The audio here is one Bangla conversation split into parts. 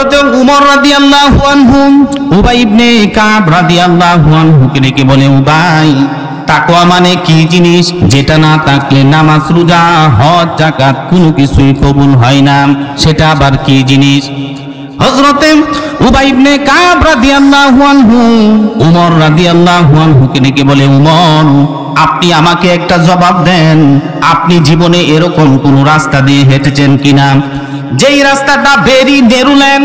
হযরত উমর রাদিয়াল্লাহু আনহু উবাই ইবনে কাব রাদিয়াল্লাহু আনহুকে ডেকে বলে, উবাই, তাকওয়া মানে কি জিনিস? যেটা না থাকলে নামাজ, রোজা, হজ, যাকাত কোনো কিছুই কবুল হয় না, সেটা আবার কি জিনিস? হযরতে উবাই ইবনে কাব রাদিয়াল্লাহু আনহু উমর রাদিয়াল্লাহু আনহুকে ডেকে বলে, উমর, আপনি আমাকে একটা জবাব দেন, আপনি জীবনে এরকম কোন রাস্তা দিয়ে হেঁটেছেন কিনা যেই রাস্তাটা ভেরি ন্যারো লেন,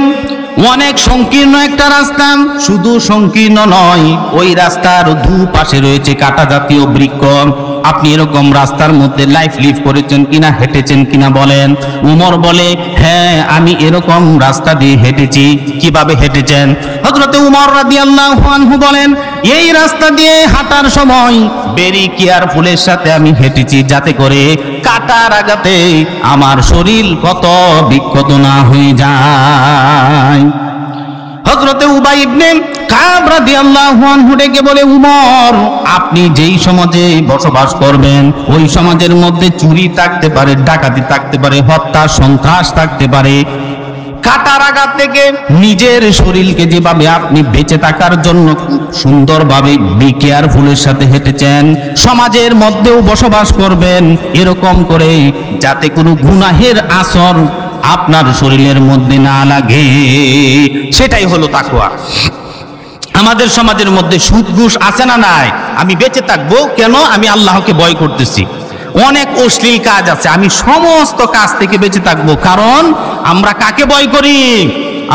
অনেক সংকীর্ণ একটা রাস্তা, শুধু সংকীর্ণ নয়, ওই রাস্তার দুপাশে রয়েছে কাঁটা জাতীয় বৃক্ষ, আপনি এরকম রাস্তার মধ্যে লাইফ লিভ করেছেন কিনা, হেঁটেছেন কিনা বলেন? উমর বলে, হ্যাঁ, আমি এরকম রাস্তা দিয়ে হেঁটেছি। কিভাবে হেঁটেছেন? হযরতে উমর রাদিয়াল্লাহু আনহু বলেন, এই রাস্তা দিয়ে হাঁটার সময় ভেরি কেয়ারফুলের সাথে আমি হেঁটেছি, যাতে করে কাঁটার আঘাতে আমার শরীর কত বিক্ষত না হয়ে যায়। হযরতে উবাই ইবনে কাব রাদিয়াল্লাহু আনহু ডেকে বলে, উমর, আপনি যেই সমাজে বসবাস করবেন ওই সমাজের মধ্যে চুরি থাকতে পারে, ডাকাতি থাকতে পারে, হত্যা সন্ত্রাস থাকতে পারে। কাটার আঘাত থেকে নিজের শরীরকে যেভাবে আপনি বেঁচে থাকার জন্য খুব সুন্দরভাবে কেয়ারফুলের সাথে হেঁটেছেন, সমাজের মধ্যেও বসবাস করবেন এরকম করে, যাতে কোনো গুনাহের আসর আপনার শরীরের মধ্যে না লাগে। সেটাই হলো তাকওয়া। আমাদের সমাজের মধ্যে সুদ ঘুষ আছে না নাই? আমি বেঁচে থাকবো কেন? আমি আল্লাহকে ভয় করতেছি। অনেক অশ্লীল কাজ আছে, আমি সমস্ত কাজ থেকে বেঁচে থাকবো, কারণ আমরা কাকে ভয় করি?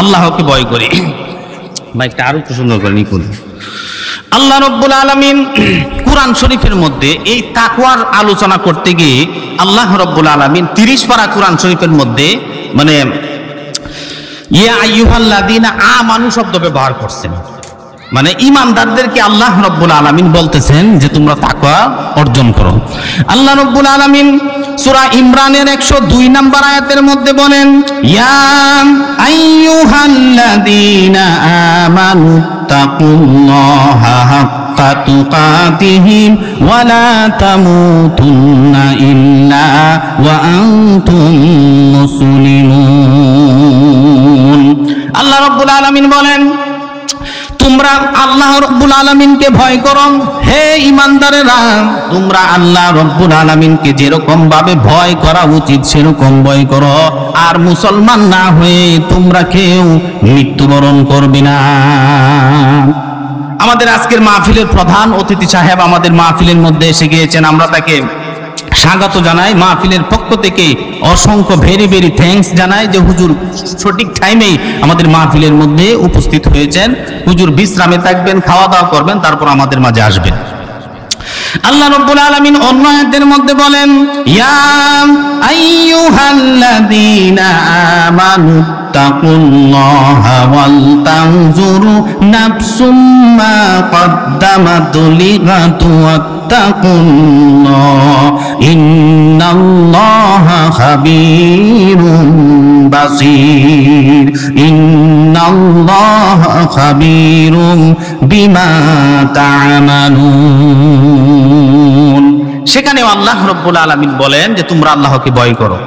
আল্লাহকে ভয় করি। ভাইটা আরো একটু সুন্দর করে নিকুন। আল্লাহ রাব্বুল আলামিন কুরআন শরীফের মধ্যে এই তাকওয়ার আলোচনা করতে গিয়ে আল্লাহ রাব্বুল আলামিন 30 পারা কুরআন শরীফের মধ্যে মানে ইয়া আইয়ুহাল্লাযীনা আমানু শব্দ ব্যবহার করছেন, মানে ঈমানদারদেরকে আল্লাহ রাব্বুল আলামিন বলতেছেন যে তোমরা তাকওয়া অর্জন করো। আল্লাহ রাব্বুল আলামিন সূরা ইমরানের 102 নম্বর আয়াতের মধ্যে বলেন, ইয়া আইয়ুহাল্লাযীনা আমানু তাকুল্লাহা হাক্কা তুকাতিহি ওয়া লা তামুতুন্না ইল্লা ওয়া আনতুম মুসলিমুন। আল্লাহ রাব্বুল আলামিন বলেন, তোমরা আল্লাহ রাব্বুল আলামিনকে ভয় করো। হে ঈমানদারেরা, তোমরা আল্লাহ রাব্বুল আলামিনকে যেরকম ভাবে ভয় করা উচিত সেরকম ভয় করো, আর মুসলমান না হয়ে তোমরা কেউ মৃত্যুবরণ করবে না। আমাদের আজকের মাহফিলের প্রধান অতিথি সাহেব আমাদের মাহফিলের মধ্যে এসে গিয়েছেন, আমরা তাকে স্বাগত জানাই। মাহফিলের পক্ষ থেকে অসংখ্য ভেরি ভেরি থ্যাঙ্কস জানাই যে হুজুর সঠিক টাইমেই আমাদের মাহফিলের মধ্যে উপস্থিত হয়েছেন। হুজুর বিশ্রামে থাকবেন, খাওয়া দাওয়া করবেন, তারপর আমাদের মাঝে আসবেন। আল্লাহ রাব্বুল আলামিন অন্য আয়াতের মধ্যে বলেন, ইয়া আইয়ুহাল্লাযীনা আমানু তাকুল্লাহা ওয়াল তানজুরু নাফসুম মা কদ্দামাত লিগাদ ওয়াত্তাকুল্লাহ ইন্নাল্লাহা খাবীরুম বাসীর। ইন্নাল্লাহা খাবীরুম বিমা তা'মালুন। সেখানেও আল্লাহ রাব্বুল আলামিন বলেন যে তোমরা আল্লাহকে ভয় করো।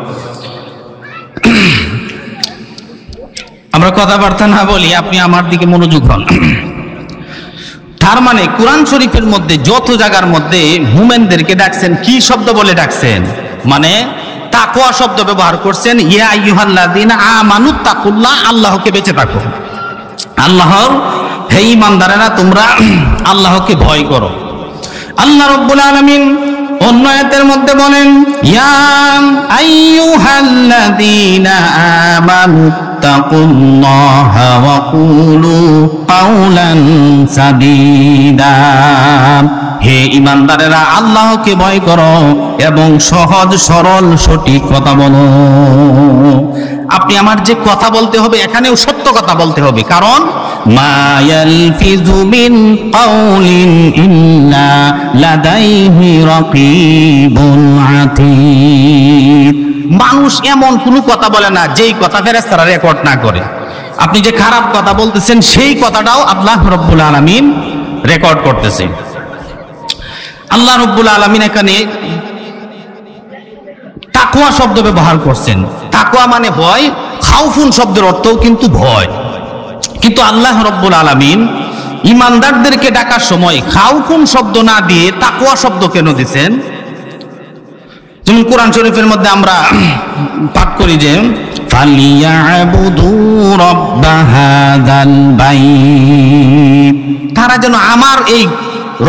আমরা কথাবার্তা না বলি, আপনি আমার দিকে মনোযোগ হন। তার মানে কুরআন শরীফের মধ্যে যত জায়গার মধ্যে মুমিনদেরকে ডাকছেন, কি শব্দ বলে ডাকছেন? মানে তাকওয়া শব্দ ব্যবহার করছেন। ইয়া আইয়ুহাল্লাযীনা আমানু তাকুল্লাহ, আল্লাহকে বেঁচে থাকো। আল্লাহর হে ঈমানদারেরা, তোমরা আল্লাহকে ভয় করো। আল্লাহ রাব্বুল আলামিন অন্য আয়াতের মধ্যে বলেন, ইয়া আইয়ুহাল্লাযীনা আমানু তাকুল্লাহা ওয়া কুলু কাওলান সাদীদা। হে ঈমানদারেরা, আল্লাহকে ভয় করো এবং সহজ সরল সঠিক কথা বলো। আপনি আমার যে কথা বলতে হবে, এখানেও সত্য কথা বলতে হবে, কারণ মা ইয়ালফিযু মিন কাওলিন ইল্লা লাদাইহি রাকীবুন আতীদ। মানুষ এমন কোনো কথা বলে না যেই কথা ফেরেশতারা রেকর্ড না করে। আপনি যে খারাপ কথা বলতেছেন সেই কথাটাও আল্লাহ রাব্বুল আলামিন রেকর্ড করতেছেন। আল্লাহ রাব্বুল আলামিন এখানে তাকওয়া শব্দ ব্যবহার করছেন। তাকওয়া মানে ভয়, খাউফুন শব্দের অর্থও কিন্তু ভয়। কিন্তু আল্লাহ রাব্বুল আলামিন ইমানদারদেরকে ডাকার সময় খাউফুন শব্দ না দিয়ে তাকওয়া শব্দ কেন দিয়েছেন? যেমন কোরআন শরীফের মধ্যে আমরা পাঠ করি যে ফালিয়াবুদু রাব্ব হাযাল বাইত, তারা যেন আমার এই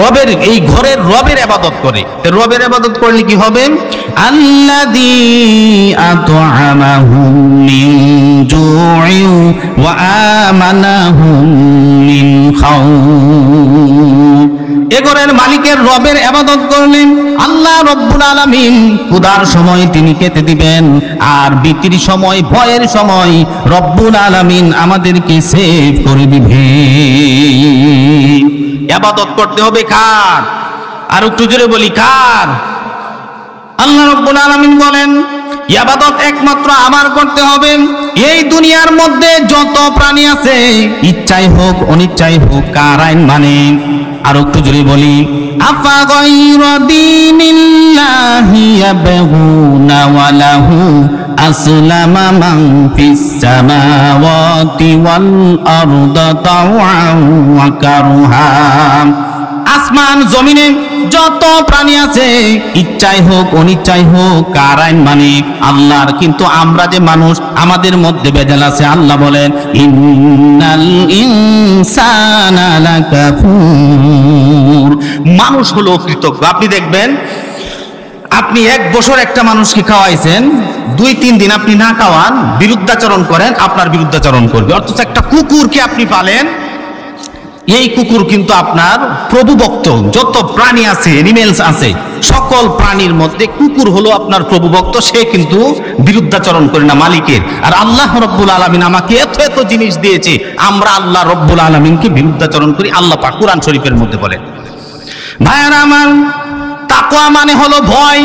রবের, এই ঘরের রবের ইবাদত করে। রবের ইবাদত করলে কি হবে? আল্লাযী আত'আমাহুম মিন জু'ইন ওয়া আমানাহুম মিন খাউফ। এ ঘরের মালিকের রবের ইবাদত করলেন আল্লাহ রাব্বুল আলামিন ক্ষুধার সময় তিনি খেতে দিবেন, আর ভীতির সময়, ভয়ের সময় রব্বুল আলামিন আমাদেরকে সেভ করে দিবেন। ইবাদত করতে হবে কার? আর একটু জোরে বলি কার? আল্লাহ রাব্বুল আলামিন বলেন ইবাদত একমাত্র আমার করতে হবে। এই দুনিয়ার মধ্যে যত প্রাণী আছে, ইচ্ছাই হোক অনিচ্ছাই হোক, কার আইন মানে? আর একটু জোরে বলি আফা গায়রা দীনিল্লাহি ইয়াবগুনা ওয়া লাহু আসলামা মান ফিস সামাওয়াতি ওয়াল আরদা তাওআন ওয়া কারহা। আসমান জমিনে যত প্রাণী আছে, ইচ্ছাই হোক অনিচ্ছাই হোক, কার আইন মানে? আল্লাহর। কিন্তু আমরা যে মানুষ, আমাদের মধ্যে বেজাল আছে। আল্লাহ বলেন ইন্নাল ইনসানা লাকাফুর, মানুষ হলো কৃতজ্ঞ। আপনি দেখবেন, আপনি 1 বছর একটা মানুষকে খাওয়াইছেন, 2-3 দিন আপনি না খাওয়ান, বিরুদ্ধাচরণ করেন, আপনার বিরুদ্ধাচরণ করবে। অথচ একটা কুকুরকে আপনি পালেন, এই কুকুর কিন্তু আপনার প্রভুভক্ত। যত প্রাণী আছে, এনিমেলস আছে, সকল প্রাণীর মধ্যে কুকুর হলো আপনার প্রভুভক্ত। সে কিন্তু বিরুদ্ধাচরণ করে না মালিকের। আর আল্লাহ রব্বুল আলামিন আমাকে এত এত জিনিস দিয়েছে, আমরা আল্লাহ রব্বুল আলামিনকে বিরুদ্ধাচরণ করি। আল্লাহ পাক কুরআন শরীফের মধ্যে বলেন। ভাইয়ারা আমার, তাকওয়া মানে হলো ভয়,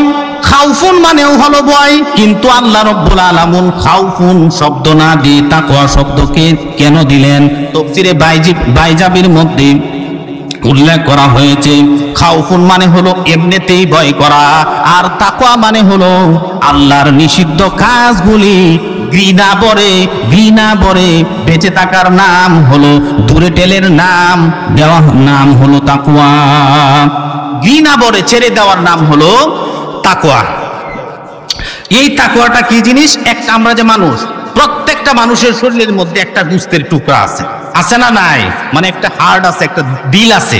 খাউফুন মানেও হলো ভয়। কিন্তু আল্লাহ রব্বুল আলামিন খাউফুন শব্দ না দিয়ে তাকওয়া শব্দকে কেন দিলেন? তাফসীরে বাইজাবির মধ্যে উল্লেখ করা হয়েছে, খাউফুন মানে হলো এমনিতেই ভয় করা, আর তাকওয়া মানে হলো আল্লাহর নিষিদ্ধ কাজগুলি ঘৃণা ভরে বেঁচে থাকার নাম হলো, দূরে টেলের নাম দেওয়ার নাম হলো তাকওয়া। ঘৃণা ভরে ছেড়ে দেওয়ার নাম হলো তাকওয়া। এই তাকওয়াটা কি জিনিস? একটা, আমরা যে মানুষ, প্রত্যেকটা মানুষের শরীরের মধ্যে একটা গোশতের টুকরা আছে, আছে না নাই? মানে একটা হার্ট আছে, একটা দিল আছে।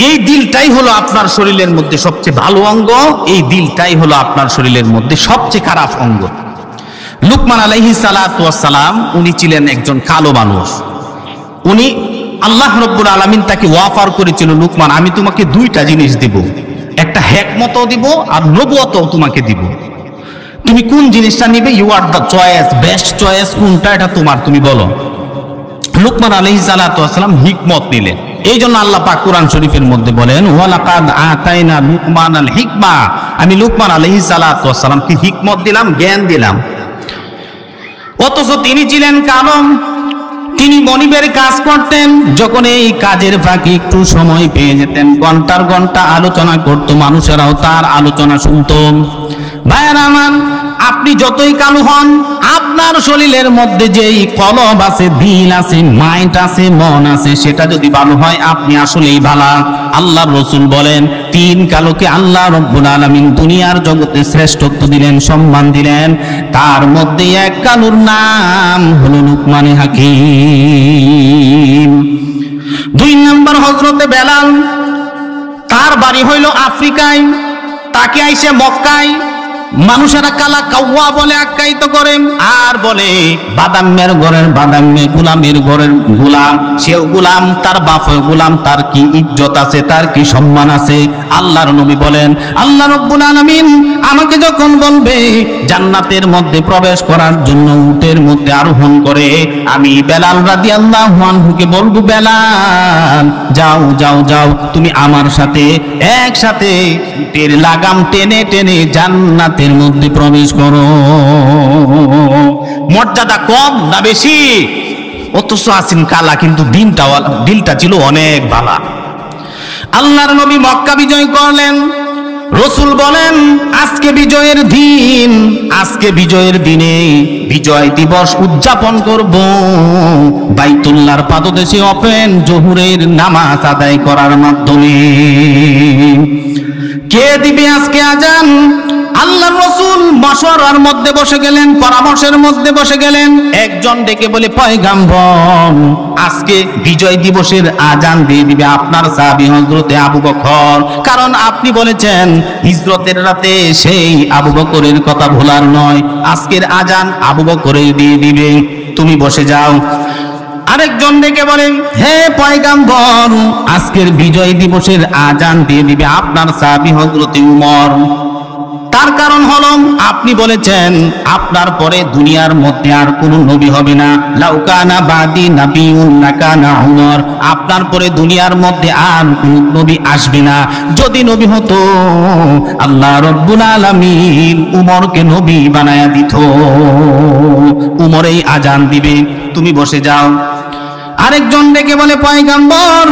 এই দিলটাই হলো আপনার শরীরের মধ্যে সবচেয়ে ভালো অঙ্গ, এই দিলটাই হলো আপনার শরীরের মধ্যে সবচেয়ে খারাপ অঙ্গ। লুকমান আলাইহিস সালাতু ওয়াস সালাম, উনি ছিলেন একজন কালো মানুষ। উনি, আল্লাহ রাব্বুল আলামিন তাকে ওয়াফার করেছিল, লুকমান আমি তোমাকে 2টা জিনিস দেব, একটা হিকমতও দিব আর নবুয়তও তোমাকে দিব, তুমি কোন জিনিসটা নিবে? You are the choice, best choice কোনটা, এটা তোমার, তুমি বলো। লুকমান আলাইহিস সালাতু ওয়াস সালাম হিকমত নিলেন। এই জন্য আল্লাহ পাক কুরআন শরীফের মধ্যে বলেন ওয়ালাকাদ আতাইনা লুকমানাল হিকমা, আমি লুকমান আলাইহিস সালাতু ওয়াস সালামকে হিকমত দিলাম, জ্ঞান দিলাম। অথচ তিনি ছিলেন কালো, তিনি মনিবের কাজ করতেন। যখন এই কাজের ফাঁকে একটু সময় পেয়ে যেতেন, ঘন্টার ঘন্টা আলোচনা করত, মানুষেরাও তার আলোচনা শুনত। ভাইয়ারা আমার, আপনি যতই কালো হন, আপনার শরীরের মধ্যে যেই কলব আছে, দিল আছে, মাইন্ড আছে, মন আছে, সেটা যদি ভালো হয়, আপনি আসলেই ভালো। আল্লাহর রাসূল বলেন 3 কালোকে আল্লাহ রাব্বুল আলামিন দুনিয়ার জগতে শ্রেষ্ঠত্ব দিলেন, সম্মান দিলেন। তার মধ্যে এক কালোর নাম হলো লুকমানে হাকিম। 2 নম্বর হযরতে বেলাল, তার বাড়ি হইল আফ্রিকায়, তাকে আইসে মক্কায় মানুষেরা কালা কাওয়া বলে আখ্যায়িত করে, আর বলে বাদামের ঘরের বাদামে, গোলামের ঘরের গোলাম। সেও গোলাম, তার বাপও গোলাম, তার কি ইজ্জত আছে, তার কি সম্মান আছে? আল্লাহর নবী বলেন আল্লাহ রাব্বুল আলামিন আমাকে যখন বলবে জান্নাতের মধ্যে প্রবেশ করার জন্য উটের মধ্যে আরোহণ করে, আমি বেলাল রাদিয়াল্লাহু আনহুকে বলবো, বেলাল যাও যাও যাও, তুমি আমার সাথে একসাথে উটের লাগাম টেনে টেনে জান্নাতের মধ্যে প্রবেশ করো। মর্যাদা কম না বেশি? অথচ আছেন কালা, কিন্তু দিলটা ছিল অনেক ভালো। আল্লাহর নবী মক্কা বিজয় করলেন, রসুল বলেন আজকে বিজয়ের দিন, আজকে বিজয়ের দিনে বিজয় দিবস উদযাপন করব বাইতুল্লাহর পাদদেশে ওপেন জোহরের নামাজ আদায় করার মাধ্যমে। কে দিবে আজকে আজান? আল্লাহর রাসূল মশওয়ারার মধ্যে বসে গেলেন, পরামর্শের মধ্যে বসে গেলেন। একজন ডেকে বলে, পয়গাম্বর, আজকে বিজয় দিবসের আজান দিয়ে দিবে আপনার সাহাবী হযরতে আবু বকর, কারণ আপনি বলেছেন হিজরতের রাতে সেই আবু বকরের কথা ভোলার নয়, আজকের আজান আবু বকরের দিয়ে দিবে, তুমি বসে যাও। আরেকজন ডেকে বলেন, হে পয়গাম্বর, আজকের বিজয় দিবসের আজান দিয়ে দিবে আপনার সাহাবী হযরতে উমর, তার কারণ হলো আপনি বলেছেন আপনার পরে দুনিয়ার মধ্যে আর কোন নবী হবে না, লাউকানা বাদি নাবিয়ুন লাকানা উমর, আপনার পরে দুনিয়ার মধ্যে আর কোন নবী আসবে না, যদি নবী হতো আল্লাহ রাব্বুল আলামিন উমরকে নবী বানায়া দিত, উমরেই আজান দিবে, তুমি বসে যাও। আরেকজন ডেকে বলে, পয়গাম্বর,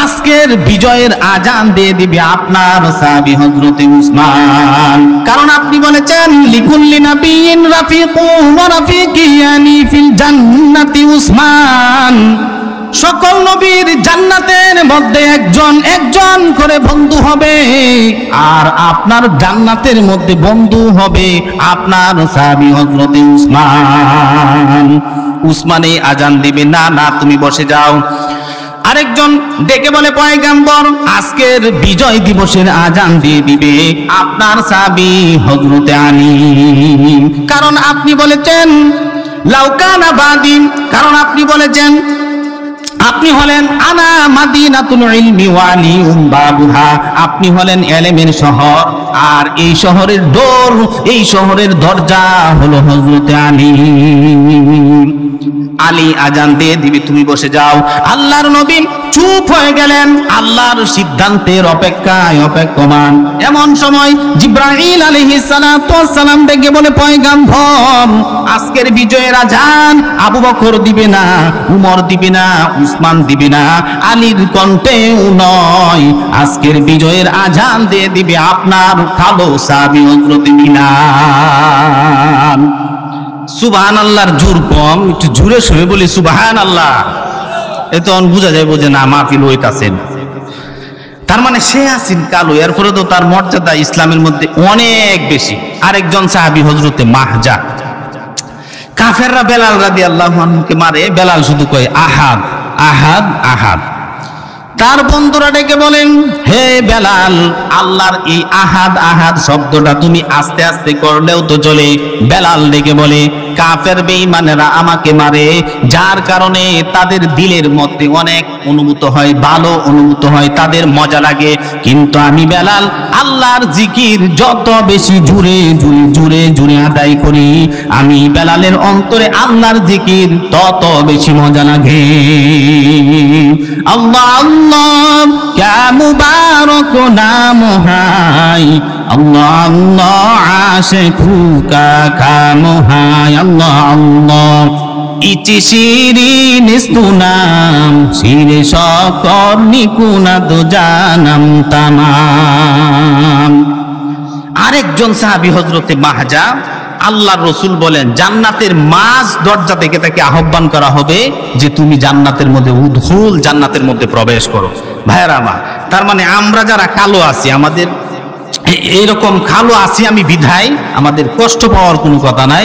আজকের বিজয়ের আজান দিয়ে দিবে আপনার সাহাবী হযরতে উসমান, কারণ আপনি বলেছেন লিকুল্লি নাবিয়িন রাফিকুন ওয়া রাফিকিয়ানি ফিল জান্নাতি উসমান, সকল নবীর জান্নাতের মধ্যে একজন একজন করে বন্ধু হবে, আর আপনার জান্নাতের মধ্যে বন্ধু হবে আপনার সাহাবী হযরতে উসমান, উসমানে আজান দিবে, না না তুমি বসে যাও। আরেকজন ডেকে বলে, পয়গাম্বর, আজকের বিজয় দিবসের আজান দিয়ে দিবে আপনার সাহাবী হযরতে আলী, কারণ আপনি বলেছেন লাউকানা বাদি, কারণ আপনি বলেছেন আপনি হলেন আনা মাদিনাতুল ইলমি ওয়া আলিউম বাবুহা, আপনি হলেন ইলমের শহর, আর এই শহরের ডোর, এই শহরের দরজা হলো হযরতে আলী, আলী আজান দিয়ে দিবে, তুমি বসে যাও। আল্লাহর নবী চুপ হয়ে গেলেন, আল্লাহর সিদ্ধান্তের অপেক্ষায় অপেক্ষমান। এমন সময় জিবরাইল আলাইহিস সালাতু ওয়াস সালাম ডেকে বলে, পয়গাম্বর, আজকের বিজয়ের আজান আবু বকর দিবে না, উমর দিবে না, উসমান দিবে না, আলীর কণ্ঠেও নয়, আজকের বিজয়ের আজান দিয়ে দিবে আপনার কালো সাহাবী হযরতে বিলাল। সুবহানাল্লাহর জোর কম, একটু জোরে শুনে বলি সুবহানাল্লাহ, এত বোঝা যায় বোঝে না মাহফিল হইতাছেন, তার মানে সে আছেন কালো, এরপরে তো তার মর্যাদা ইসলামের মধ্যে অনেক বেশি। আরেকজন সাহাবী হযরতে মাহজা, কাফেররা বেলাল রাদিয়াল্লাহু আনহুকে মারে, বেলাল শুধু কয় আহাদ আহাদ আহাদ, তার বন্ধুরা ডেকে বলেন, হে বেলাল, আল্লাহর এই আহাদ আহাদ শব্দটা তুমি আস্তে আস্তে করলেও তো চলে। বেলাল ডেকে বলে, কাফের বেঈমানেরা আমাকে মারে, যার কারণে তাদের দিলের মধ্যে অনেক অনুভূত হয়, ভালো অনুভূত হয়, তাদের মজা লাগে, কিন্তু আমি বেলাল আল্লাহর জিকির যত বেশি জুড়ে জুড়ে জুড়ে জুড়ে আদায় করি, আমি বেলালের অন্তরে আল্লাহর জিকির তত বেশি মজা লাগে। আল্লাহ আল্লাহ ক্যা মুবারক নাম হায়, আল্লাহ আল্লাহ আশিকু কা কাম হায়, আল্লাহ আল্লাহ ইচি শিরিন ইস্তুনাম, শিরে সকর নিকুনা তো জানাম তামাম। আরেকজন সাহাবী হযরতে মাহজা, আল্লাহর রাসূল বলেন জান্নাতের মাঝ দরজা থেকে তাকে আহ্বান করা হবে যে তুমি জান্নাতের মধ্যে উদখুল, জান্নাতের মধ্যে প্রবেশ করো। ভাইয়েরা আমার, তার মানে আমরা যারা কালো আছি, আমাদের এইরকম কালো আছি আমি বিধায় আমাদের কষ্ট পাওয়ার কোনো কথা নাই।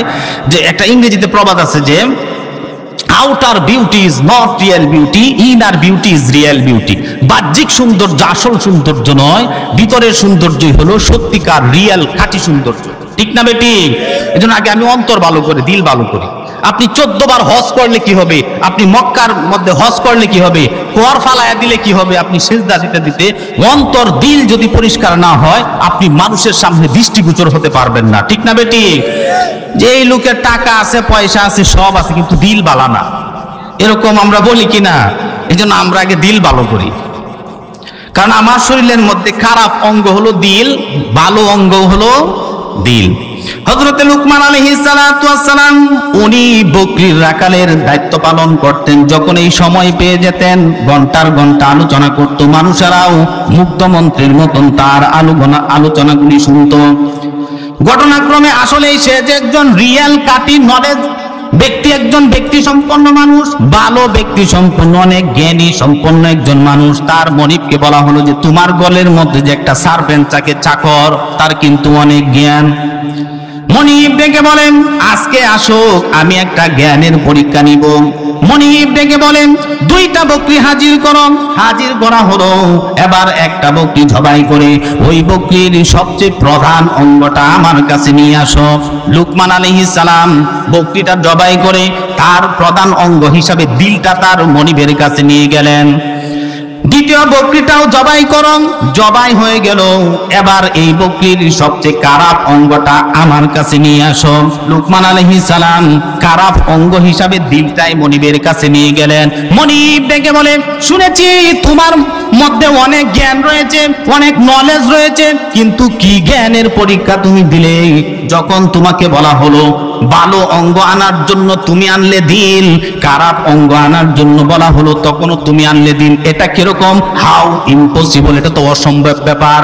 যে একটা ইংরেজিতে প্রবাদ আছে যে outer beauty is not real beauty, inner beauty is real beauty. বাহ্যিক সৌন্দর্য আসল সৌন্দর্য নয়, ভিতরের সৌন্দর্যই হলো সত্যিকার রিয়েল খাঁটি সৌন্দর্য, ঠিক না বেটি? এজন্য আগে আমি অন্তর ভালো করে দিল ভালো করি। আপনি 14 বার হজ করলে কি হবে, আপনি মক্কার মধ্যে হজ করলে কি হবে, কর ফালায়া দিলে কি হবে, আপনি সিজদা দিতে দিতে অন্তর দিল যদি পরিষ্কার না হয়, আপনি মানুষের সামনে দৃষ্টিগোচর হতে পারবেন না, ঠিক না বেটি? যে এই লোকের টাকা আছে, পয়সা আছে, সব আছে, কিন্তু দিল ভালো না, এরকম আমরা বলি কিনা? এজন্য আমরা আগে দিল ভালো করি, কারণ আমার শরীরের মধ্যে খারাপ অঙ্গ হলো দিল, ভালো অঙ্গ হলো দিল। হযরতে লুকমান আলাইহিস সালাতু ওয়াস সালাম উনি বকরির রাখালের দায়িত্ব পালন করতেন। যখন এই সময় পেয়ে যেতেন ঘন্টার ঘন্টা আলোচনা করত, মানুষেরাও মুগ্ধ মন্ত্রের মতন তার আলোচনাগুলি শুনতো। ঘটনাক্রমে আসলেই সে যে একজন রিয়েল কাটি নলেজ ব্যক্তি, একজন ব্যক্তি সম্পন্ন মানুষ, ভালো ব্যক্তি সম্পন্ন, অনেক জ্ঞানী সম্পন্ন একজন মানুষ। তার মনিবকে বলা হলো যে তোমার গলের মধ্যে যে একটা সার্ভেন্ট থাকে, চাকর, তার কিন্তু অনেক জ্ঞান। মনিব ডেকে বলেন আজকে আসুক, আমি একটা জ্ঞানের পরীক্ষা নিব। মনিব ডেকে বলেন দুইটা বকরি হাজির করো। হাজির করা হলো। এবার একটা বকরি জবাই করে ওই বকরির সবচেয়ে প্রধান অঙ্গটা আমার কাছে নিয়ে আসো। লুকমান আলাইহিস সালাম বকরিটা জবাই করে তার প্রধান অঙ্গ হিসাবে দিলটা তার মনিবের কাছে নিয়ে গেলেন। দ্বিতীয় বকরিটাও জবাই করো, জবাই হয়ে গেল। এবার এই বকরির সবচেয়ে খারাপ অঙ্গটা আমার কাছে নিয়ে আসো। লুকমান আলাইহিস সালাম খারাপ অঙ্গ হিসাবে দিলটাই মনিবের কাছে নিয়ে গেলেন। মনিব ডেকে বলে শুনেছি তোমার মধ্যে অনেক জ্ঞান রয়েছে, অনেক নলেজ রয়েছে, কিন্তু কি জ্ঞানের পরীক্ষা তুমি দিলে? যখন তোমাকে বলা হলো ভালো অঙ্গ আনার জন্য তুমি আনলে দিল, খারাপ অঙ্গ আনার জন্য বলা হলো তখনও তুমি আনলে দিল। এটা কিরকম? হাউ ইম্পসিবল, এটা তো অসম্ভব ব্যাপার।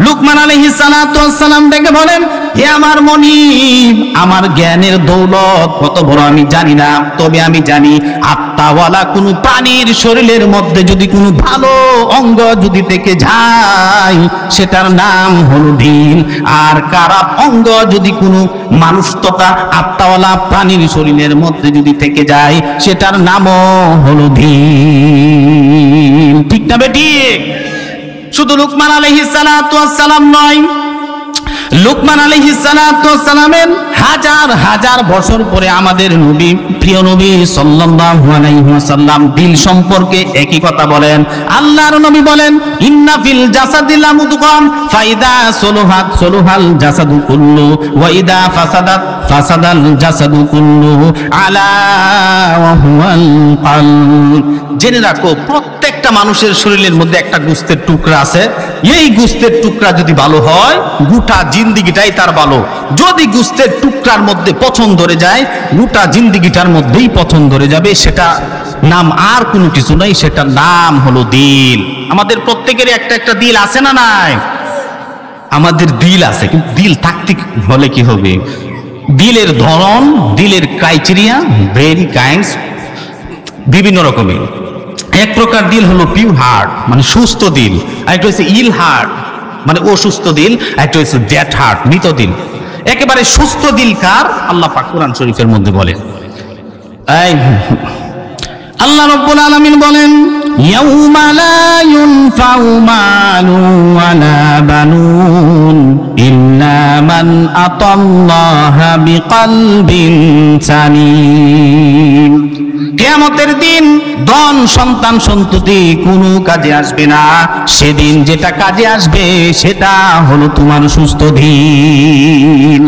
লুকমান আলাইহিস সালাতু ওয়াস সালাম ডেকে বলেন হে আমার মনিব, আমার জ্ঞানের দৌলত কত বড় আমি জানি না, তবে আমি জানি আত্মাওয়ালা কোন প্রাণীর শরীরের মধ্যে যদি কোনো ভালো অঙ্গ যদি থেকে যায় সেটার নাম হলো দিল, আর খারাপ অঙ্গ যদি কোনো মানুষ তথা আত্মাওয়ালা প্রাণীর শরীরের মধ্যে যদি থেকে যায় সেটার নামও হলো দিল। ঠিক না বেঠিক? শুধু লুকমান আলাইহিস সালাতু ওয়াস সালাম নয়, লুকমান আলাইহিস সালাতু ওয়াস সালামের হাজার হাজার বছর পরে আমাদের নবী, প্রিয় নবী সাল্লাল্লাহু আলাইহি ওয়াসাল্লাম দিল সম্পর্কে একই কথা বলেন। আল্লাহর নবী বলেন ইন্না ফিল জাসাদি লামুদগাম ফাইদা সলুহাত সলুহাল জাসাদু কুল্লু ওয়া ইদা ফাসাদাত ফাসাদাল জাসাদু কুল্লু আলা ওয়া হুয়াল কলব। জেনে রাখো প্রত্যেকটা মানুষের শরীরের মধ্যে একটা গোশতের টুকরা আছে। এই গোশতের টুকরা যদি ভালো হয় গোটা জিন্দেগিটাই তার ভালো। যদি গোশতের টুকরার মধ্যে পছন ধরে যায় গোটা জিন্দেগিটার মধ্যেই পছন ধরে যাবে। সেটা নাম আর কোনো কিছু নয়, সেটার নাম হলো দিল। আমাদের প্রত্যেকেরই একটা একটা দিল আছে না নাই? আমাদের দিল আছে, কিন্তু দিল থাকতে হলে কি হবে? দিলের ধরন, দিলের ক্রাইটেরিয়া ভেরি কাইন্ডস, বিভিন্ন রকমের। এক প্রকার দিল হলো পিওর হার্ট, মানে সুস্থ দিল। আরেকটা হচ্ছে ইল হার্ট, মানে অসুস্থ দিল। একটা হচ্ছে ডেড হার্ট, মৃত দিল। একেবারে সুস্থ দিল কার? আল্লাহ পাক কুরআন শরীফের মধ্যে বলেন। আল্লাহ রাব্বুল আলামিন বলেন ইয়াউমা লা ইউনফাউ মালুন ওয়ালা বানুন ইল্লা মান আতাল্লাহা বিকলবিন সালিম। কিয়ামতের দিন ধন সন্তান সন্ততি কোনো কাজে আসবে না। সেদিন যেটা কাজে আসবে সেটা হলো তোমার সুস্থ দিল।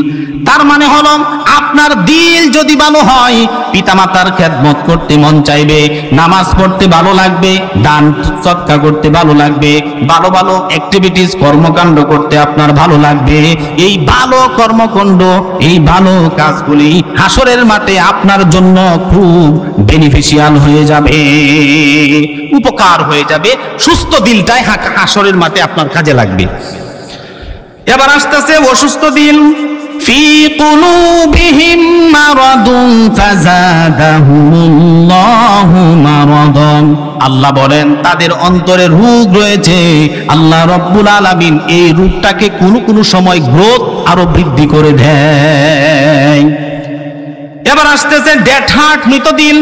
তার মানে হলো আপনার দিল যদি ভালো হয় পিতামাতার খেদমত করতে মন চাইবে, নামাজ পড়তে ভালো লাগবে, দান সদকা করতে ভালো লাগবে, ভালো ভালো অ্যাক্টিভিটিস কর্মকাণ্ড করতে আপনার ভালো লাগবে। এই ভালো কর্মকাণ্ড, এই ভালো কাজগুলি হাসরের মাঠে আপনার জন্য খুব বেনিফিশিয়াল হয়ে যাবে, উপকার হয়ে যাবে। সুস্থ দিলটাই হাসরের মাঠে আপনার কাজে লাগবে। এবার আসতেছে অসুস্থ দিল। ফি কুলুবিহিম মারাদুন ফাযাদাহুমুল্লাহু মারাদান। আল্লাহ বলেন তাদের অন্তরে রোগ রয়েছে। আল্লাহ রাব্বুল আলামিন এই রোগটাকে কোন সময় গ্রোথ আরো বৃদ্ধি করে দেয়। এবার আসতেছে ডেড হার্ট, মৃত দিল।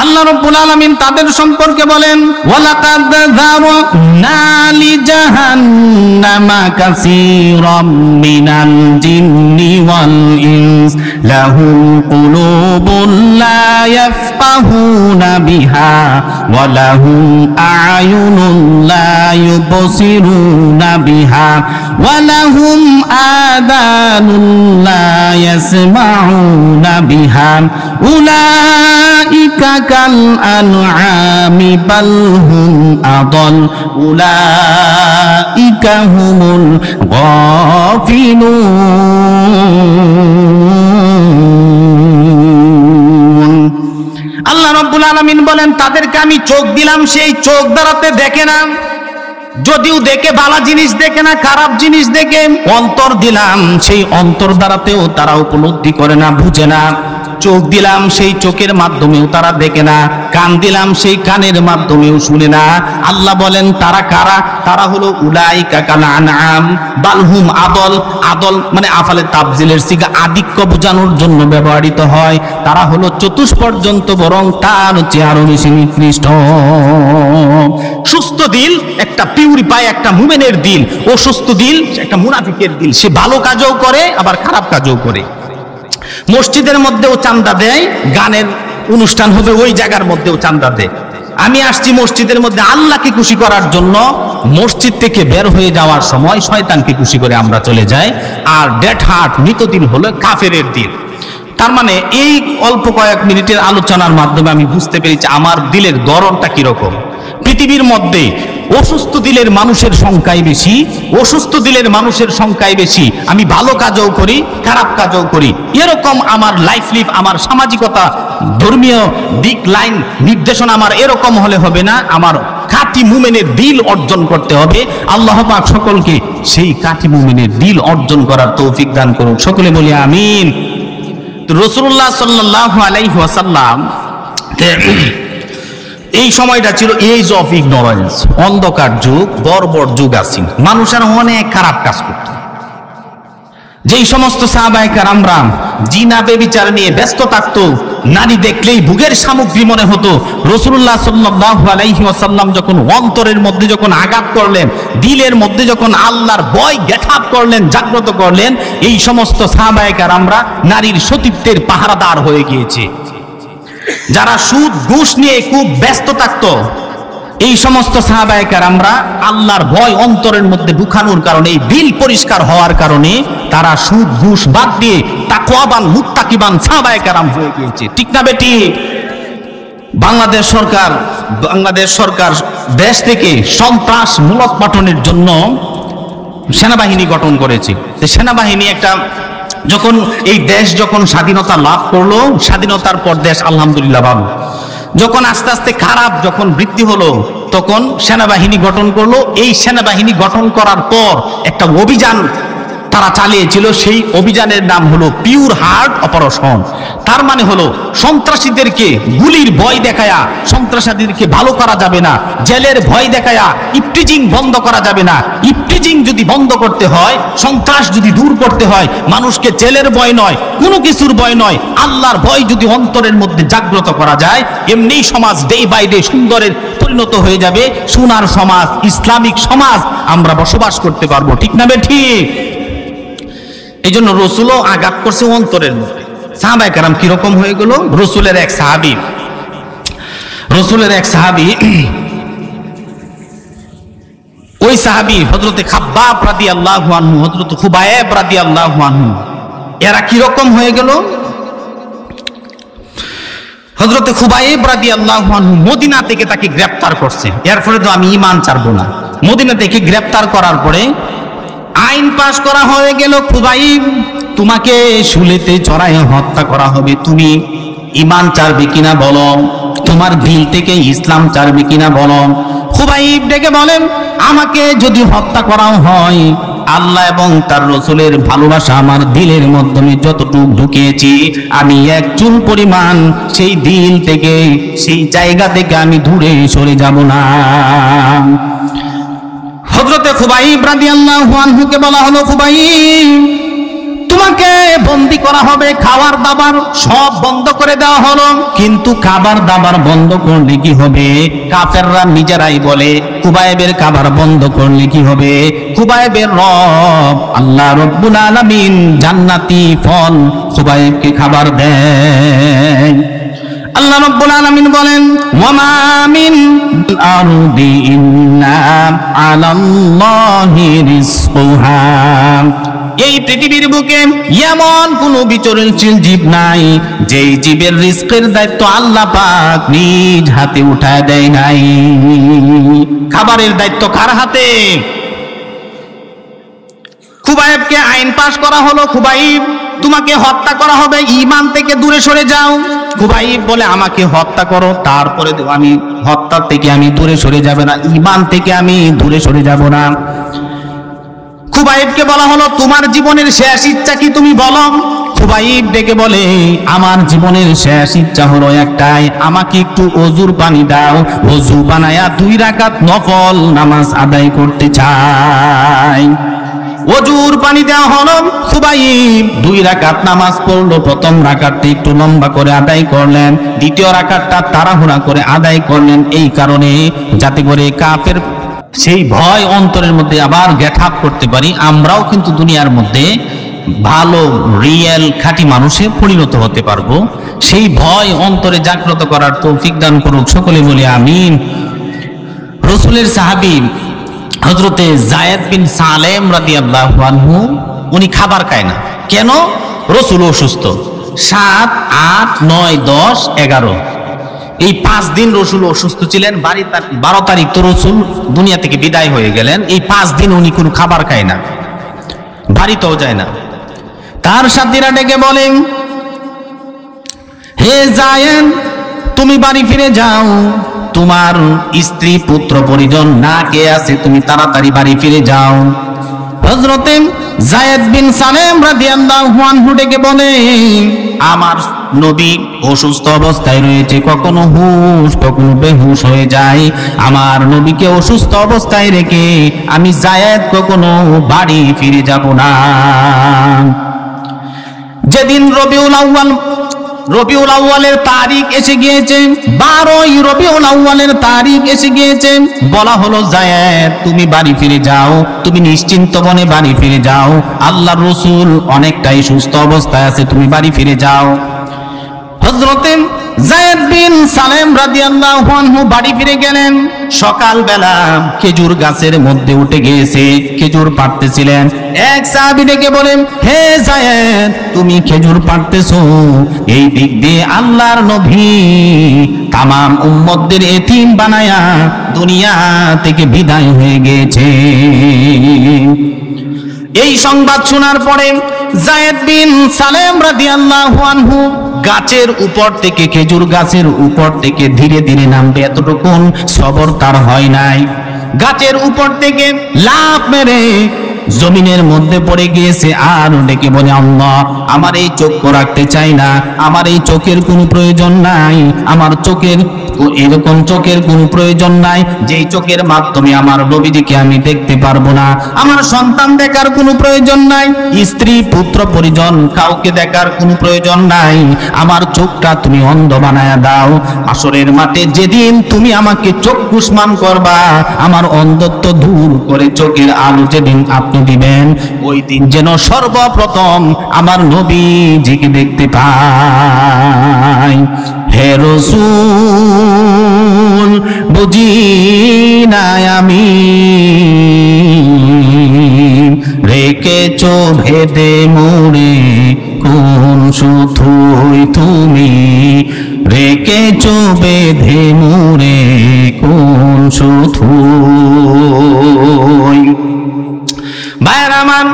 আল্লাহ রাব্বুল আলামিন তাদের সম্পর্কে বলেন ওয়ালাকাদ যারানা লিজাহান্নামা কাসীরাম মিনাল জিন্নি ওয়াল ইনস লাহুম কুলুবুন লা ইয়াফকাহুনা বিহা ওয়া লাহুম আ'য়ুনুন লা ইউবসিরুনা বিহা ওয়া লাহুম আযানুন লা ইয়াসমাউনা বিহা উলাইকা কাল আনআমি বাল হুম আদল উলাইকা হুমুল গাফিলুন। আল্লাহ রাব্বুল আলামিন বলেন, তাদেরকে আমি চোখ দিলাম, সেই চোখ দ্বারাতে দেখে না, যদিও দেখে ভালো জিনিস দেখে না, খারাপ জিনিস দেখে। অন্তর দিলাম, সেই অন্তর দ্বারাতেও তারা উপলব্ধি করে না, বুঝে না। চোখ দিলাম, সেই চোখের মাধ্যমেও তারা দেখে না। কান দিলাম, সেই কানের মাধ্যমেও শুনে না। আল্লাহ বলেন, তারা কারা? তারা হলো উলাইকা কাল আনআম বাল হুম আদল। আদল মানে আফালে তাফজিলের সিগা, আধিক্য বোঝানোর জন্য ব্যবহৃত হয়। তারা হলো চতুষ্পর্যন্ত, বরং তার চেয়ে আরো বেশি নিকৃষ্ট। সুস্থ দিল একটা পিউরিফাই, একটা মুমিনের দিল। অসুস্থ দিল একটা মুনাফিকের দিল। সে ভালো কাজও করে, আবার খারাপ কাজও করে। মসজিদের মধ্যেও চাঁদা দেয়, গানের অনুষ্ঠান হবে ওই জায়গার মধ্যেও চাঁদা দেয়। আমি আসছি মসজিদের মধ্যে আল্লাহকে খুশি করার জন্য, মসজিদ থেকে বের হয়ে যাওয়ার সময় শয়তানকে খুশি করে আমরা চলে যাই। আর ডেড হার্ট, মৃত দিল হলো কাফেরের দিল। তার মানে এই অল্প কয়েক মিনিটের আলোচনার মাধ্যমে আমি বুঝতে পেরেছি আমার দিলের ধরনটা কিরকম। পৃথিবীর মধ্যে অসুস্থ দিলের মানুষের সংখ্যাই বেশি, অসুস্থ দিলের মানুষের সংখ্যাই বেশি। আমি ভালো কাজও করি, খারাপ কাজও করি। এরকম আমার লাইফ লিভ, আমার সামাজিকতা, ধর্মীয় দিক, লাইন নির্দেশনা আমার এরকম হলে হবে না। আমার খাঁটি মুমিনের দিল অর্জন করতে হবে। আল্লাহ পাক সকলকে সেই খাঁটি মুমিনের দিল অর্জন করার তৌফিক দান করুন। সকলে বলি আমিন। রাসূলুল্লাহ সাল্লাল্লাহু আলাইহি ওয়াসাল্লাম, এই সময়টা ছিল এজ অফ ইগনোরেন্স, অন্ধকার যুগ, বর্বর যুগ আছিল। মানুষের অনেক খারাপ কাজ করত। যেই সমস্ত সাহাবায়ে কেরামরা জিনা বেবিচার নিয়ে ব্যস্ত থাকতো, নারী দেখলেই ভোগের সামগ্রী মনে হতো, রাসূলুল্লাহ সাল্লাল্লাহু আলাইহি ওয়াসাল্লাম যখন অন্তরের মধ্যে যখন আঘাত করলেন, দিলের মধ্যে যখন আল্লাহর ভয় গেটআপ করলেন, জাগ্রত করলেন, এই সমস্ত সাহাবায়ে কেরামরা নারীর সতীত্বের পাহারাদার হয়ে গিয়েছে। যারা সুদ ঘুষ নিয়ে খুব ব্যস্ত থাকতো, এই সমস্ত সাহাবায়ে কেরামরা আল্লাহর ভয় অন্তরের মধ্যে ঢুকানোর কারণে, দিল পরিষ্কার হওয়ার কারণে তারা সুদ ঘুষ বাদ দিয়ে তাকওয়াবান, মুত্তাকিবান সাহাবায়ে কেরাম হয়ে গিয়েছে। ঠিক না বেটি? বাংলাদেশ সরকার দেশ থেকে সন্ত্রাস মূলোৎপাটনের জন্য সেনাবাহিনী গঠন করেছে। সেনাবাহিনী একটা, যখন এই দেশ যখন স্বাধীনতা লাভ করলো, স্বাধীনতার পর দেশ আলহামদুলিল্লাহ ভালো। যখন আস্তে আস্তে খারাপ যখন বৃদ্ধি হলো, তখন সেনাবাহিনী গঠন করলো। এই সেনাবাহিনী গঠন করার পর একটা অভিযান তারা চালিয়েছিল। সেই অভিযানের নাম হলো পিওর হার্ট অপারেশন। তার মানে হলো সন্ত্রাসীদেরকে গুলির ভয় দেখায়া সন্ত্রাসীদেরকে ভালো করা যাবে না, জেলের ভয় দেখায়া ইফটিজিং বন্ধ করা যাবে না। ইফটিজিং যদি বন্ধ করতে হয়, সন্ত্রাস যদি দূর করতে হয়, মানুষকে জেলের ভয় নয়, কোনো কিছুর ভয় নয়, আল্লাহর ভয় যদি অন্তরের মধ্যে জাগ্রত করা যায়, এমনি সমাজ ডে বাই ডে সুন্দরের পরিণত হয়ে যাবে। সোনার সমাজ, ইসলামিক সমাজ আমরা বসবাস করতে পারবো। ঠিক না ঠিক? এই জন্য রসুলও আঘাত করছে অন্তরের মধ্যে। সাহাবায়ে কেরাম কিরকম হয়ে গেল? রসুলের এক সাহাবী, ওই সাহাবী হযরতে খাব্বাব রাদিয়াল্লাহু আনহু, হযরত খুবাইব রাদিয়াল্লাহু আনহু, এরা কিরকম হয়ে গেল? হযরতে খুবাইব রাদিয়াল্লাহু আনহু মদিনা থেকে তাকে গ্রেফতার করছে। এর ফলে তো আমি ঈমান ছাড়বো না। মদিনা থেকে গ্রেফতার করার পরে আইন পাশ করা হয়ে গেল, খুবাইব তোমাকে শুলেতে চড়াই হত্যা করা হবে। তুমি ঈমান ছাড়বে কিনা বলো, তোমার দিল থেকে ইসলাম ছাড়বে কিনা বলো। খুবাইব ডেকে বলেন, আমাকে যদি হত্যা করাও হয়, আল্লাহ এবং তার রাসূলের ভালোবাসা আমার দিলের মাধ্যমে যতটুকু ঢুকিয়েছি, আমি এক চুল পরিমাণ সেই দিল থেকে, সেই জায়গা থেকে আমি দূরে সরে যাব না। হযরতে খুবাইব রাদিয়াল্লাহু আনহুকে বলা হলো, খুবাইব তোমাকে বন্দী করা হবে, খাবার দাবার সব বন্ধ করে দেওয়া হলো। কিন্তু খাবার দাবার বন্ধ করলে কি হবে? কাফেররা নিজেরাই বলে, খুবাইবের খাবার বন্ধ করলে কি হবে? খুবাইবের রব আল্লাহ রব্বুল আলামিন জান্নাতি ফল খুবাইবকে খাবার দেন। আল্লাহ রাব্বুল আলামিন বলেন, ওয়ামা মিন আরদি ইল্লা আলাল্লাহি রিজকুহা এই পৃথিবীর বুকে এমন কোনো বিচরণশীল জীব নাই যেই জীবের রিস্কের দায়িত্ব আল্লাহ পাক নিজ হাতে উঠায় দেয় নাই। খাবারের দায়িত্ব কার হাতে? খুবাইবকে আইন পাশ করা হলো, খুবাইব তোমাকে হত্যা করা হবে, ঈমান থেকে দূরে সরে যাও। খুবাইব বলে আমাকে হত্যা করো, তারপরে আমি হত্যা থেকে আমি দূরে সরে যাব না, ঈমান থেকে আমি দূরে সরে যাব না। খুবাইবকে বলা হলো তোমার জীবনের শেষ ইচ্ছা কি তুমি বলো। খুবাইব ডেকে বলে আমার জীবনের শেষ ইচ্ছা হলো একটাই, আমাকে একটু অজুর পানি দাও, অজু বানায়া 2 রাকাত নফল নামাজ আদায় করতে চাই। অজুর পানি দেওয়া হলো, খুবাইব 2 রাকাত নামাজ পড়লো। প্রথম রাকাতটা একটু লম্বা করে আদায় করলেন, দ্বিতীয় রাকাতটা তাড়াহুড়া করে আদায় করলেন, এই কারণে যাতে করে কাফের সেই ভয় অন্তরের মধ্যে আবার গ্যাঠাপ করতে পারি, আমরাও কিন্তু দুনিয়ার মধ্যে ভালো রিয়েল খাঁটি মানুষে পরিণত হতে পারবো। সেই ভয় অন্তরে জাগ্রত করার তৌফিক দান করুক সকলে বলি আমিন। রাসূলের সাহাবী হযরতে যায়েদ বিন সালেম রাদিয়াল্লাহু আনহু উনি খাবার খায় না। কেন? রাসূল অসুস্থ। 7, 8, 9, 10, 11 এই 5 দিন রাসূল অসুস্থ ছিলেন। 12 তারিখ তো রাসূল দুনিয়া থেকে বিদায় হয়ে গেলেন। এই 5 দিন উনি কোনো খাবার খায় না, বাড়িতেও যায় না। তার সাথীরা ডেকে বলেন হে যায়েদ তুমি বাড়ি ফিরে যাও, তোমার স্ত্রী পুত্র পরিজন না কে আছে, তুমি তাড়াতাড়ি বাড়ি ফিরে যাও। হযরতে যায়েদ বিন সালেম রাদিয়াল্লাহু আনহু ডেকে বলে আমার নবী অসুস্থ অবস্থায় রয়েছে, কখনো হুঁশ কখনো বেহুশ হয়ে যায়। আমার নবীকে অসুস্থ অবস্থায় রেখে আমি যায়েদ কখনো বাড়ি ফিরে যাব না। যেদিন রবিউল আউয়ালের তারিখ এসে গিয়েছে, 12ই রবিউল আউয়ালের তারিখ এসে গিয়েছে, বলা হলো যায়েদ তুমি বাড়ি ফিরে যাও, তুমি নিশ্চিন্ত মনে বাড়ি ফিরে যাও, আল্লাহর রাসূল অনেকটাই সুস্থ অবস্থায় আছে, তুমি বাড়ি ফিরে যাও। হযরতে যায়েদ বিন সালেম রাদিয়াল্লাহু আনহু বাড়ি ফিরে গেলেন। সকালবেলা খেজুর গাছের মধ্যে উঠে গিয়েছে, খেজুর পাড়তেছিলেন। এক সাহাবী ডেকে বলেন হে যায়েদ তুমি খেজুর পাড়তেছো, এই দিক দিয়ে আল্লাহর নবী তামাম উম্মতদের এতিম বানায়া দুনিয়া থেকে বিদায় হয়ে গেছে। এই সংবাদ শোনার পরে যায়েদ বিন সালেম রাদিয়াল্লাহু আনহু গাছের উপর থেকে, খেজুর গাছের উপর থেকে ধীরে ধীরে নামবে, এতটুকুন সবর তার হয় নাই। গাছের উপর থেকে লাফ মেরে জমিনের মধ্যে পড়ে গিয়েছে আর ডেকে বলে আল্লাহ আমার এই চোখ রাখতে চাই না, আমার এই চোখের কোনো প্রয়োজন নাই, আমার চোখের এরকম চোখের কোনো প্রয়োজন নাই যেই চোখের মাধ্যমে আমার নবীজিকে আমি দেখতে পারবো না, আমার সন্তান দেখার কোনো প্রয়োজন নাই, স্ত্রী পুত্র পরিজন কাউকে দেখার কোনো প্রয়োজন নাই, আমার চোখটা তুমি অন্ধ বানায়া দাও। আসরের মাঠে যেদিন তুমি আমাকে চক্ষুষ্মান করবা, আমার অন্ধত্ব দূর করে চোখের আলো যেদিন আপনি দিবেন, ওই দিন যেন সর্বপ্রথম আমার নবীজিকে দেখতে পাই। হে রাসূল বুঝি না আমি, রেখেছো ভেদে মোরে কোন সুথুই তুমি, রেখেছো বেঁধে মোরে কোন সুথুই। ভাইয়ের আমার,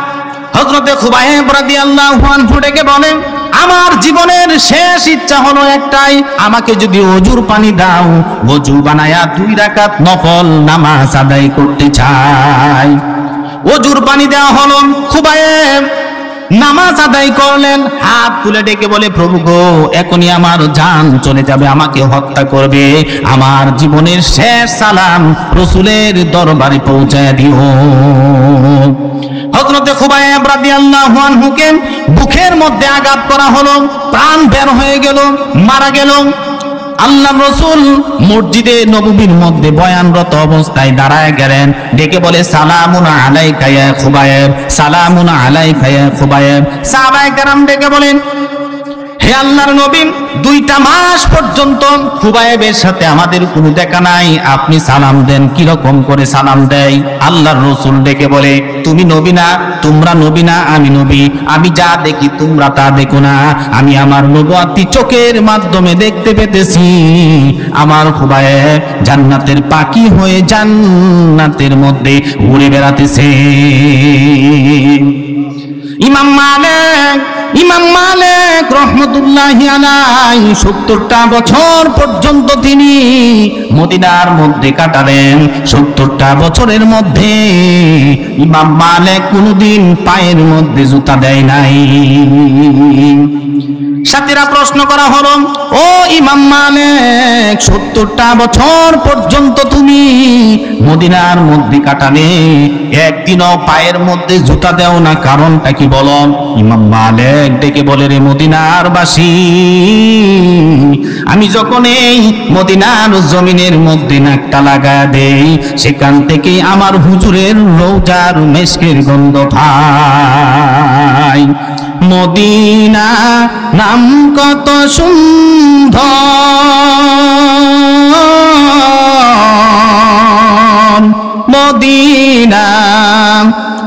হযরতে খুবাইব রাদিয়াল্লাহু আনহু ডেকে বলেন আমার জীবনের শেষ ইচ্ছা হলো একটাই, আমাকে যদি অজুর পানি দাও, ওযু বানায়া 2 রাকাত নফল নামাজ আদায় করতে চাই। অজুর পানি দেওয়া হলো, খুবাইব নামাজ আদায় করলেন, হাত তুলে ডেকে বলে প্রভু গো এখনই আমার জান চলে যাবে, আমাকে হত্যা করবে, আমার জীবনের শেষ সালাম রাসূলের দরবারে পৌঁছায় দিও। হযরতে খুবাইব রাদিয়াল্লাহু আনহুকে বুকের মধ্যে আঘাত করা হলো, প্রাণ বের হয়ে গেল, মারা গেল। আল্লাহ রাসূল মসজিদে নববীর মধ্যে বয়ানরত অবস্থায় দাঁড়ায় গেলেন, ডেকে বলে সালামুন আলাইকা ইয়া খুবাইব, সালামুন আলাইকা ইয়া খুবাইব। সাহাবায়ে কেরাম ডেকে বলেন হে আল্লাহর নবী, 2টা মাস পর্যন্ত খুবাইবের সাথে আমাদের কোনো দেখা নাই, আপনি সালাম দেন। কিরকম করে সালাম দেয়? আল্লাহর রাসূল ডেকে বলে, তুমি নবী না, তোমরা নবী না, আমি নবী। আমি যা দেখি তোমরা তা দেখো না। আমি আমার নবুয়তি চোখের মাধ্যমে দেখতে পেতেছি আমার খুবাইব জান্নাতের পাখি হয়ে জান্নাতের মধ্যে উড়ে বেড়াতেছে। ইমাম মালিক রহমতুল্লাহি আলাইহি 70টা বছর পর্যন্ত তিনি মদিনার মধ্যে কাটালেন। 70টা বছরের মধ্যে ইমাম মালিক কোনদিন পায়ের মধ্যে জুতা দেয় নাই। সাথীরা প্রশ্ন করা হলো, ও ইমাম মালিক, 70টা বছর পর্যন্ত তুমি মদিনার মধ্যে কাটালে, একদিনও পায়ের মধ্যে জুতা দেও না, কারণটা কি বলো? ইমাম মালিক ডেকে বলে, রে মদিনার বাসী, আমি যখন এই মদিনার জমিনের মধ্যে নাকটা লাগায় দেই, সেখান থেকে আমার হুজুরের রওজার মেশকের গন্ধ পাই। মদিনা নাম কত সুন্দর, মদিনা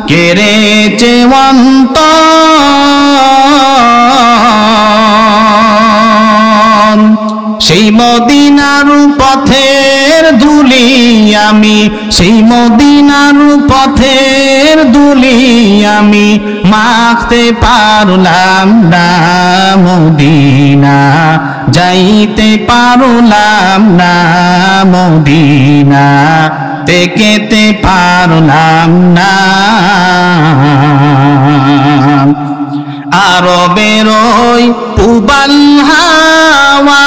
কেড়েছে অন্তর, সেই মদিনার পথের ধুলি আমি, সেই মদিনার পথের ধুলি আমি মাখতে পারলাম না, মদিনা যাইতে পারলাম না, মদিনা দেখতে পারলাম না। আরবের ওই পূবাল হাওয়া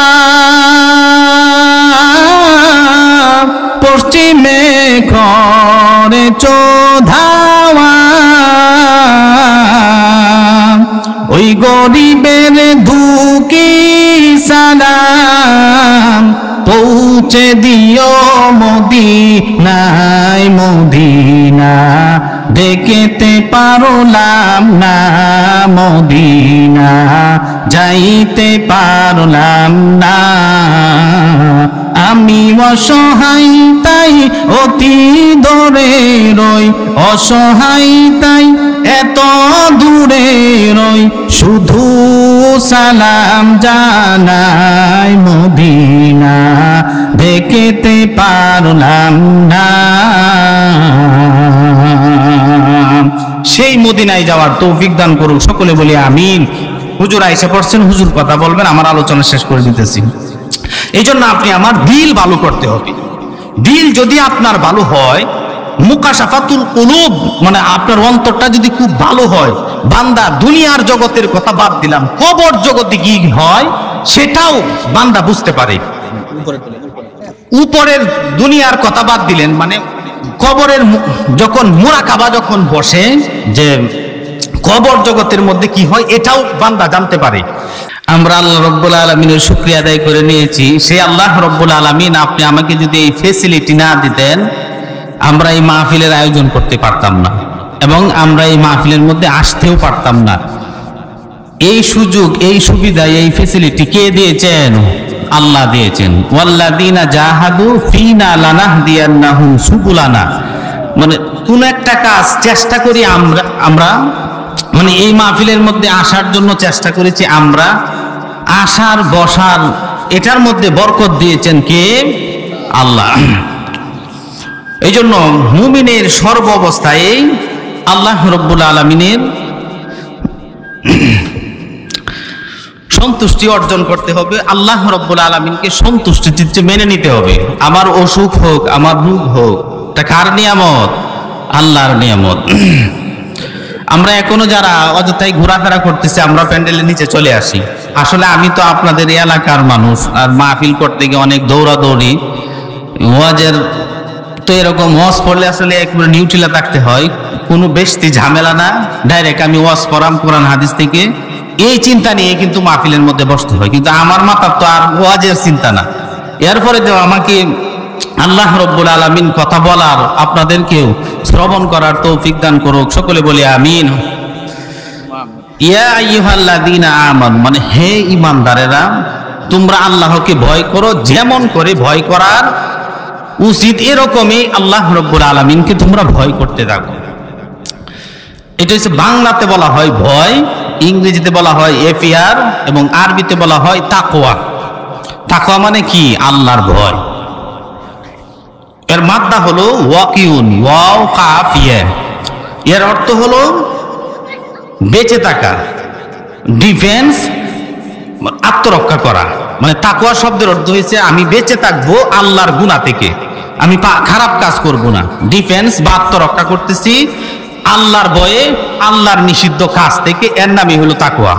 পশ্চিমে করে চোধাওয়া, ওই গরিবের দুঃখী সালাম পৌঁছে দিও মদিনায়, মদিনা দেখতে পারলাম না, মদিনা যাইতে পারলাম না। আমি অসহায় তাই অতি দূরে রই, অসহায় তাই এত দূরে রই, শুধু সালাম জানাই, মদিনা দেখতে পারলাম না। সেই মদিনায় যাওয়ার তৌফিক দান করুক, সকলে বলি আমিন। হুজুর আইসা পড়ছেন, হুজুর কথা বলবেন, আমার আলোচনা শেষ করে দিতেছি। এই জন্য আপনি আমার দিল ভালো করতে হবে। দিল যদি আপনার ভালো হয়, মুকাশাফাতুল কুলুব, মানে আপনার অন্তরটা যদি খুব ভালো হয়, বান্দা দুনিয়ার জগতের কথা বাদ দিলাম, কবর জগতে কি হয় সেটাও বান্দা বুঝতে পারে। উপরের দুনিয়ার কথা বাদ দিলেন, মানে কবরের যখন মুরাকাবা যখন বসে, যে কবর জগতের মধ্যে কি হয় এটাও বান্দা জানতে পারে। আমরা আল্লাহ রব্বুল আলামিনের শুকরিয়া আদায় করে নিয়েছি। সেই আল্লাহ রব্বুল আলামিন আপনি আমাকে যদি এই ফেসিলিটি না দিতেন, আমরা এই মাহফিলের আয়োজন করতে পারতাম না, এবং আমরা এই মাহফিলের মধ্যে আসতেও পারতাম না। এই সুযোগ, এই সুবিধা, এই ফেসিলিটি কে দিয়েছেন? আল্লাহ দিয়েছেন। ওয়াল্লাযীনা জাহাদু ফীনা লানাহদিয়ান্নাহুম সুবুলানা, মানে কোন একটা কাজ চেষ্টা করি আমরা মানে এই মাহফিলের মধ্যে আসার জন্য চেষ্টা করেছি আমরা, আসার বসার এটার মধ্যে বরকত দিয়েছেন কে? আল্লাহ। এই জন্য মুমিনের সর্ব অবস্থায় আল্লাহ রব্বুল আলামিনের সন্তুষ্টি অর্জন করতে হবে। আল্লাহ রব্বুল আলামিনকে সন্তুষ্টি চিত্তে মেনে নিতে হবে। আমার অসুখ হোক, আমার রোগ হোক, এটা কার নিয়ামত? আল্লাহর নিয়ামত। আমরা এখনো যারা অযথাই ঘোরাফেরা করতেছি, আমরা প্যান্ডেলের নিচে চলে আসি। আসলে আমি তো আপনাদের এলাকার মানুষ, আর মাহফিল করতে গিয়ে অনেক দৌড়াদৌড়ি, ওয়াজের তো এরকম ওয়াজ পড়লে আসলে একবারে নিউট্রিলা থাকতে হয়, কোনো বেশি ঝামেলা না, ডাইরেক্ট আমি ওয়াজ পড়াম কোরআন হাদিস থেকে, এই চিন্তা নিয়ে কিন্তু মাহফিলের মধ্যে বসতে হয়। কিন্তু আমার মাথার তো আর ওয়াজের চিন্তা না। এরপরে তো আমাকে আল্লাহ রব্বুল আলামিন কথা বলার, আপনাদেরকেও শ্রবণ করার তৌফিক দান করুক, সকলে বলি আমিন। ইয়া আইয়ুহাল্লাযীনা আমানু, মানে হে ঈমানদারেরা, তোমরা আল্লাহকে ভয় করো, যেমন করে ভয় করার উচিত এরকমই আল্লাহ রাব্বুল আলামিনকে তোমরা ভয় করতে থাকো। এটা হচ্ছে বাংলাতে বলা হয় ভয়, ইংরেজিতে বলা হয় এফিয়ার, এবং আরবিতে বলা হয় তাকওয়া। তাকওয়া মানে কি? আল্লাহর ভয়। এর মাদ্দা হলো ওয়াকিউন, ওয়াও কাফ ইয়া। এর অর্থ হলো বেঁচে থাকা, ডিফেন্স, আত্মরক্ষা করা। মানে তাকওয়া শব্দের অর্থ হয়েছে আমি বেঁচে থাকবো আল্লাহর গুনাহ থেকে, আমি খারাপ কাজ করব না, ডিফেন্স বা আত্মরক্ষা করতেছি আল্লাহর ভয়ে, আল্লাহর নিষিদ্ধ কাজ থেকে। এর নামই হলো তাকওয়া।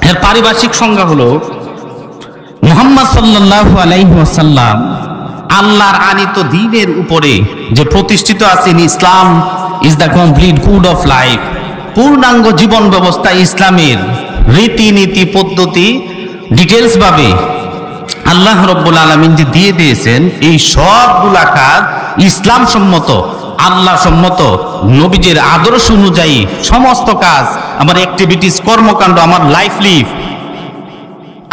এর পারিভাষিক সংজ্ঞা হলো মুহাম্মদ সাল্লাল্লাহু আলাইহি ওয়াসাল্লাম আল্লাহর আনিত দ্বীনের উপরে যে প্রতিষ্ঠিত আছেন, Islam is the complete code of life, পূর্ণাঙ্গ জীবন ব্যবস্থা, ইসলামের রীতিনীতি পদ্ধতি ডিটেলস ভাবে আল্লাহ রাব্বুল আলামিন যে দিয়ে দিয়েছেন, এই সবগুলা কাজ ইসলাম সম্মত, আল্লাহ সম্মত, নবীজির আদর্শ অনুযায়ী সমস্ত কাজ, আমার অ্যাক্টিভিটিস, কর্মকাণ্ড, আমার লাইফ লিভ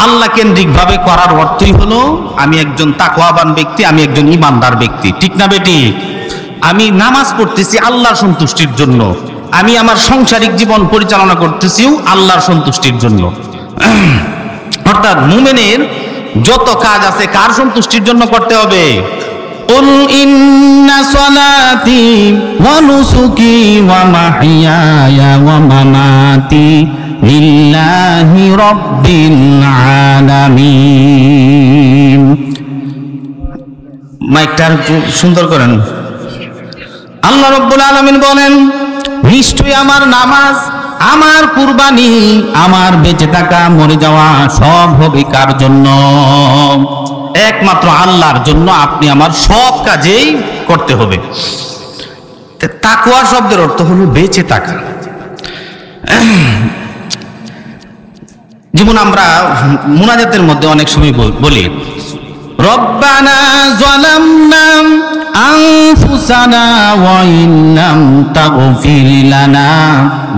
আল্লাহ কেন্দ্রিক ভাবে করার অর্থই হলো আমি একজন তাকওয়াবান ব্যক্তি, আমি একজন ঈমানদার ব্যক্তি। ঠিক না বেটি? আমি নামাজ পড়তেছি আল্লাহর সন্তুষ্টির জন্য, আমি আমার সাংসারিক জীবন পরিচালনা করতেছিও আল্লাহর সন্তুষ্টির জন্য। অর্থাৎ মুমিনের যত কাজ আছে কার সন্তুষ্টির জন্য করতে হবে? কুল ইন্না সালাতি ওয়া নুসুকি ওয়া মাহইয়ায়া ওয়া মামাতি লিল্লাহি রাব্বিল আলামিন। মাইকটা সুন্দর করেন। আল্লাহ রাব্বুল আলামিন বলেন, নিশ্চয়ই আমার নামাজ, আমার কুরবানি, আমার বেঁচে থাকা, মরে যাওয়া সব হবে কার জন্য? একমাত্র আল্লাহর জন্য। আপনি আমার সব কাজেই করতে হবে। তাকওয়া শব্দের অর্থ হলো বেঁচে থাকা। যেমন আমরা মুনাজাতের মধ্যে অনেক সময় বলি, রব্বানা যালামনা আনফুসানা ওয়া ইল্লাম তাগফির লানা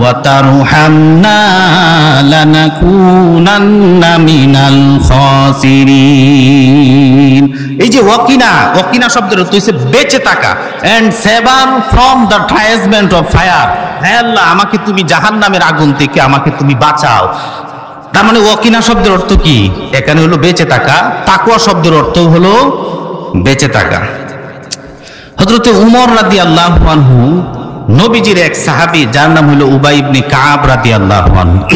ওয়া তারহামনা লানাকুনান্না মিনাল খাসিরিন। এই যে ওয়াকিনা শব্দের অর্থ হচ্ছে বেঁচে থাকা, and saver from the torment of fire. হে আল্লাহ, আমাকে তুমি জাহান্নামের আগুন থেকে আমাকে তুমি বাঁচাও। তার মানে ওয়াকিনা শব্দের অর্থ কি? এখানে হলো বেঁচে থাকা। তাকওয়া শব্দের অর্থ হলো বেঁচে থাকা। হযরত উমর রাদিয়াল্লাহু আনহু নবীজির এক সাহাবী, যার নাম হলো উবাই ইবনে কাব রাদিয়াল্লাহু আনহু,